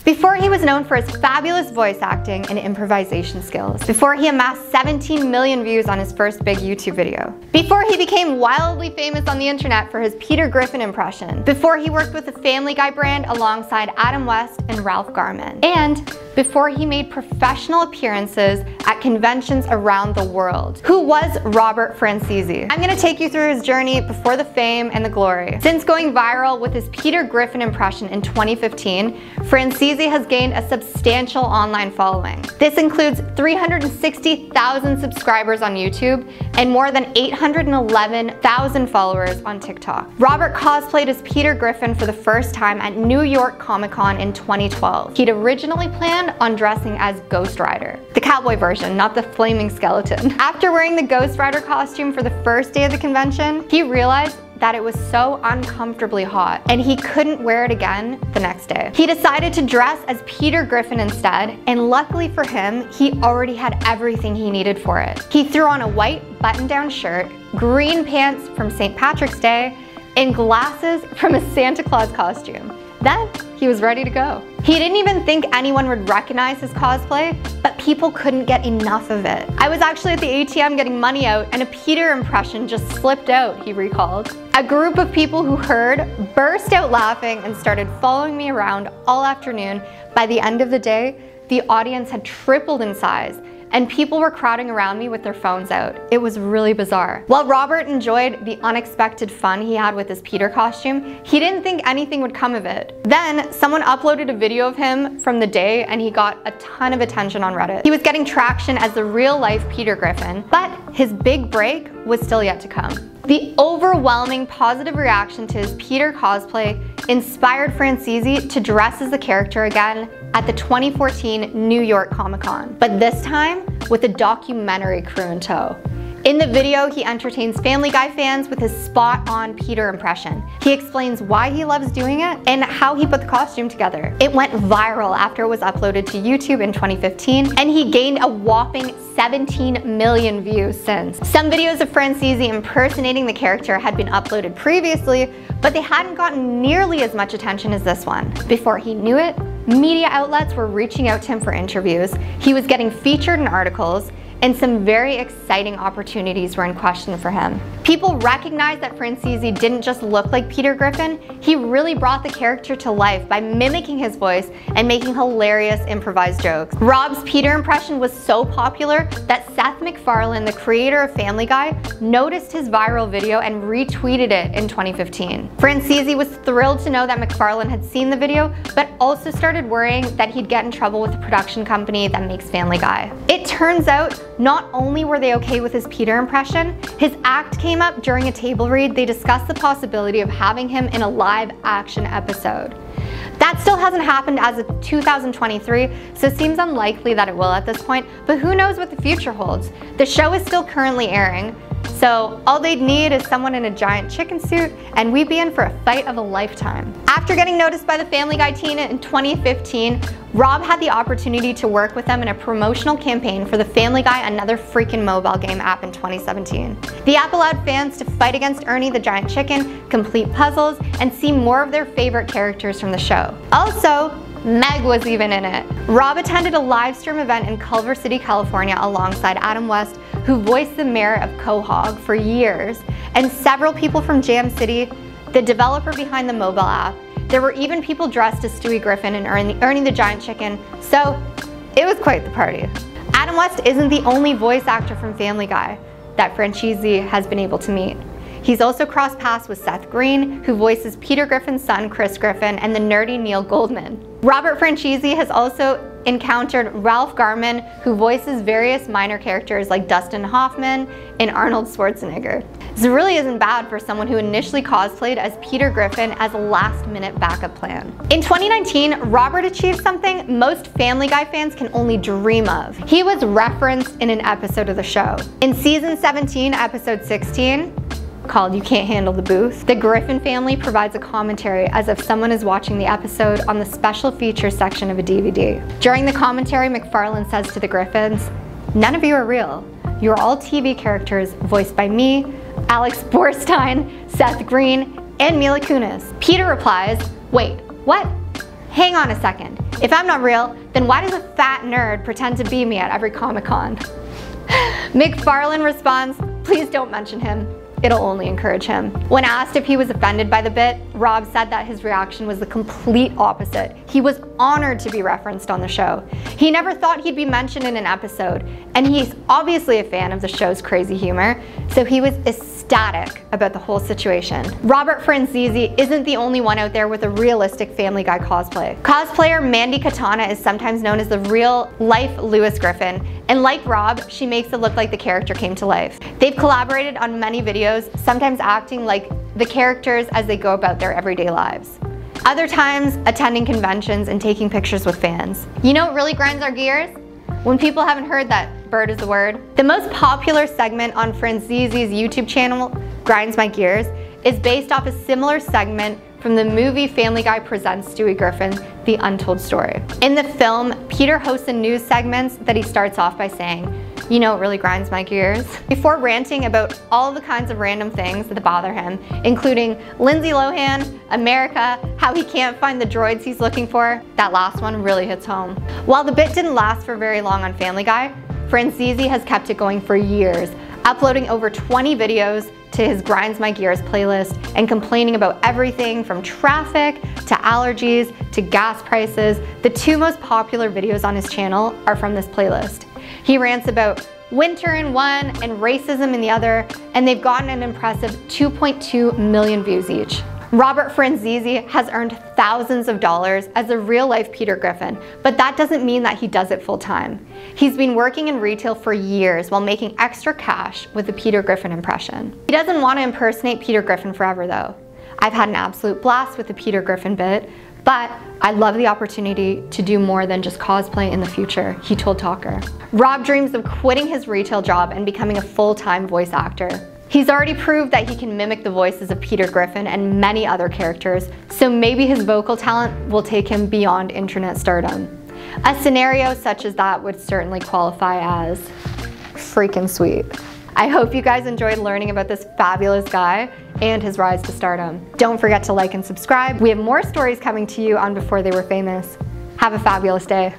Before he was known for his fabulous voice acting and improvisation skills. Before he amassed 17 million views on his first big YouTube video. Before he became wildly famous on the internet for his Peter Griffin impression. Before he worked with the Family Guy brand alongside Adam West and Ralph Garman. And before he made professional appearances at conventions around the world. Who was Robert Franzese? I'm gonna take you through his journey before the fame and the glory. Since going viral with his Peter Griffin impression in 2015, Franzese has gained a substantial online following. This includes 360,000 subscribers on YouTube and more than 811,000 followers on TikTok. Robert cosplayed as Peter Griffin for the first time at New York Comic Con in 2012. He'd originally planned on dressing as Ghost Rider, the cowboy version, not the flaming skeleton. After wearing the Ghost Rider costume for the first day of the convention, he realized that it was so uncomfortably hot and he couldn't wear it again the next day. He decided to dress as Peter Griffin instead, and luckily for him, he already had everything he needed for it. He threw on a white button-down shirt, green pants from St. Patrick's Day, and glasses from a Santa Claus costume. Then he was ready to go. He didn't even think anyone would recognize his cosplay, but people couldn't get enough of it. I was actually at the ATM getting money out and a Peter impression just slipped out, he recalled. A group of people who heard burst out laughing and started following me around all afternoon. By the end of the day, the audience had tripled in size, and people were crowding around me with their phones out. It was really bizarre. While Robert enjoyed the unexpected fun he had with his Peter costume, he didn't think anything would come of it. Then, someone uploaded a video of him from the day and he got a ton of attention on Reddit. He was getting traction as the real-life Peter Griffin, but his big break was still yet to come. The overwhelming positive reaction to his Peter cosplay inspired Franzese to dress as the character again at the 2014 New York Comic Con, but this time with a documentary crew in tow. In the video, he entertains Family Guy fans with his spot-on Peter impression. He explains why he loves doing it and how he put the costume together. It went viral after it was uploaded to YouTube in 2015, and he gained a whopping 17 million views since. Some videos of Franzese impersonating the character had been uploaded previously, but they hadn't gotten nearly as much attention as this one. Before he knew it, media outlets were reaching out to him for interviews, he was getting featured in articles, and some very exciting opportunities were in question for him. People recognized that Franzese didn't just look like Peter Griffin, he really brought the character to life by mimicking his voice and making hilarious improvised jokes. Rob's Peter impression was so popular that Seth MacFarlane, the creator of Family Guy, noticed his viral video and retweeted it in 2015. Franzese was thrilled to know that MacFarlane had seen the video, but also started worrying that he'd get in trouble with the production company that makes Family Guy. It turns out, not only were they okay with his Peter impression, his act came up during a table read. They discussed the possibility of having him in a live action episode. That still hasn't happened as of 2023, so it seems unlikely that it will at this point, but who knows what the future holds. The show is still currently airing, so all they'd need is someone in a giant chicken suit, and we'd be in for a fight of a lifetime. After getting noticed by the Family Guy team in 2015, Rob had the opportunity to work with them in a promotional campaign for the Family Guy Another Freakin' Mobile Game app in 2017. The app allowed fans to fight against Ernie the Giant Chicken, complete puzzles, and see more of their favorite characters from the show. Also, Meg was even in it. Rob attended a live stream event in Culver City, California alongside Adam West, who voiced the mayor of Quahog for years, and several people from Jam City, the developer behind the mobile app. There were even people dressed as Stewie Griffin and Ernie the Giant Chicken, so it was quite the party. Adam West isn't the only voice actor from Family Guy that Franzese has been able to meet. He's also crossed paths with Seth Green, who voices Peter Griffin's son, Chris Griffin, and the nerdy Neil Goldman. Robert Franzese has also encountered Ralph Garman, who voices various minor characters like Dustin Hoffman and Arnold Schwarzenegger. This really isn't bad for someone who initially cosplayed as Peter Griffin as a last-minute backup plan. In 2019, Robert achieved something most Family Guy fans can only dream of. He was referenced in an episode of the show. In season 17, episode 16, called You Can't Handle the Booth, the Griffin family provides a commentary as if someone is watching the episode on the special features section of a DVD. During the commentary, MacFarlane says to the Griffins, "None of you are real. You're all TV characters voiced by me, Alex Borstein, Seth Green, and Mila Kunis." Peter replies, "Wait, what? Hang on a second. If I'm not real, then why does a fat nerd pretend to be me at every Comic-Con? McFarlane responds, please don't mention him. It'll only encourage him. When asked if he was offended by the bit, Rob said that his reaction was the complete opposite. He was honored to be referenced on the show. He never thought he'd be mentioned in an episode, and he's obviously a fan of the show's crazy humor, so he was ecstatic about the whole situation. Robert Franzese isn't the only one out there with a realistic Family Guy cosplay. Cosplayer Mandy Katana is sometimes known as the real-life Lewis Griffin, and like Rob, she makes it look like the character came to life. They've collaborated on many videos, sometimes acting like the characters as they go about their everyday lives. Other times, attending conventions and taking pictures with fans. You know what really grinds our gears? When people haven't heard that bird is the word. The most popular segment on Franzese's YouTube channel, Grinds My Gears, is based off a similar segment from the movie Family Guy presents Stewie Griffin, The Untold Story. In the film, Peter hosts a news segment that he starts off by saying, you know what really grinds my gears? Before ranting about all the kinds of random things that bother him, including Lindsay Lohan, America, how he can't find the droids he's looking for, that last one really hits home. While the bit didn't last for very long on Family Guy, Franzese has kept it going for years, uploading over 20 videos to his Grinds My Gears playlist and complaining about everything from traffic to allergies to gas prices. The two most popular videos on his channel are from this playlist. He rants about winter in one and racism in the other, and they've gotten an impressive 2.2 million views each. Robert Franzese has earned thousands of dollars as a real-life Peter Griffin, but that doesn't mean that he does it full-time. He's been working in retail for years while making extra cash with the Peter Griffin impression. He doesn't want to impersonate Peter Griffin forever though. I've had an absolute blast with the Peter Griffin bit, but I'd love the opportunity to do more than just cosplay in the future, he told Talker. Rob dreams of quitting his retail job and becoming a full-time voice actor. He's already proved that he can mimic the voices of Peter Griffin and many other characters, so maybe his vocal talent will take him beyond internet stardom. A scenario such as that would certainly qualify as freaking sweet. I hope you guys enjoyed learning about this fabulous guy and his rise to stardom. Don't forget to like and subscribe. We have more stories coming to you on Before They Were Famous. Have a fabulous day.